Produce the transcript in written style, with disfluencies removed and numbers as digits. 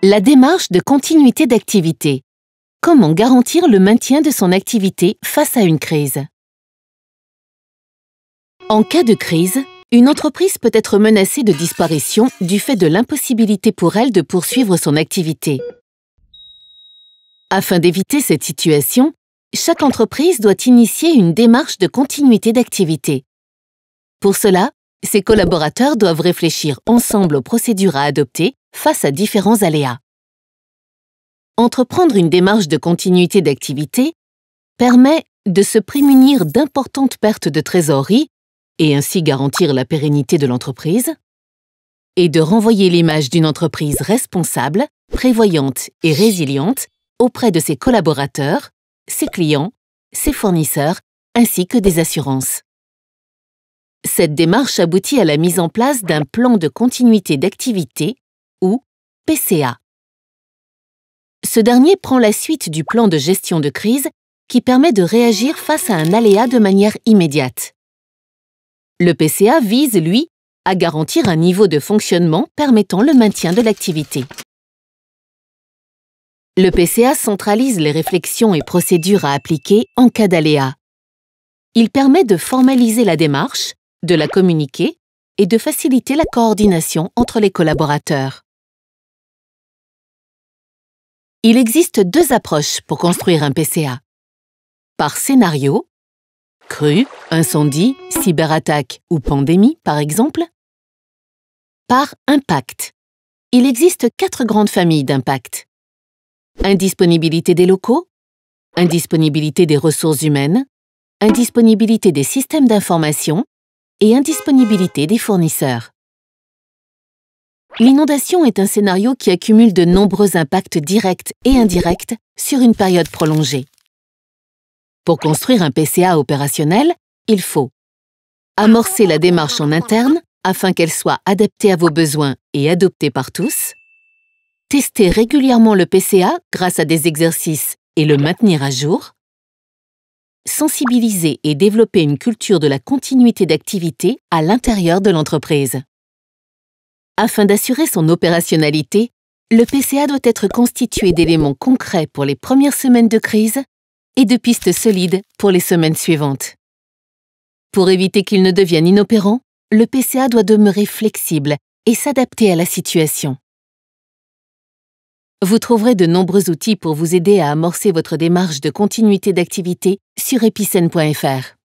La démarche de continuité d'activité. Comment garantir le maintien de son activité face à une crise? En cas de crise, une entreprise peut être menacée de disparition du fait de l'impossibilité pour elle de poursuivre son activité. Afin d'éviter cette situation, chaque entreprise doit initier une démarche de continuité d'activité. Pour cela, ses collaborateurs doivent réfléchir ensemble aux procédures à adopter face à différents aléas. Entreprendre une démarche de continuité d'activité permet de se prémunir d'importantes pertes de trésorerie et ainsi garantir la pérennité de l'entreprise, et de renvoyer l'image d'une entreprise responsable, prévoyante et résiliente auprès de ses collaborateurs, ses clients, ses fournisseurs, ainsi que des assurances. Cette démarche aboutit à la mise en place d'un plan de continuité d'activité, ou PCA. Ce dernier prend la suite du plan de gestion de crise qui permet de réagir face à un aléa de manière immédiate. Le PCA vise, lui, à garantir un niveau de fonctionnement permettant le maintien de l'activité. Le PCA centralise les réflexions et procédures à appliquer en cas d'aléa. Il permet de formaliser la démarche, de la communiquer et de faciliter la coordination entre les collaborateurs. Il existe deux approches pour construire un PCA. Par scénario, crue, incendie, cyberattaque ou pandémie par exemple. Par impact. Il existe 4 grandes familles d'impact. Indisponibilité des locaux, indisponibilité des ressources humaines, indisponibilité des systèmes d'information et indisponibilité des fournisseurs. L'inondation est un scénario qui accumule de nombreux impacts directs et indirects sur une période prolongée. Pour construire un PCA opérationnel, il faut amorcer la démarche en interne afin qu'elle soit adaptée à vos besoins et adoptée par tous, tester régulièrement le PCA grâce à des exercices et le maintenir à jour, sensibiliser et développer une culture de la continuité d'activité à l'intérieur de l'entreprise. Afin d'assurer son opérationnalité, le PCA doit être constitué d'éléments concrets pour les premières semaines de crise et de pistes solides pour les semaines suivantes. Pour éviter qu'il ne devienne inopérant, le PCA doit demeurer flexible et s'adapter à la situation. Vous trouverez de nombreux outils pour vous aider à amorcer votre démarche de continuité d'activité sur epicen.fr.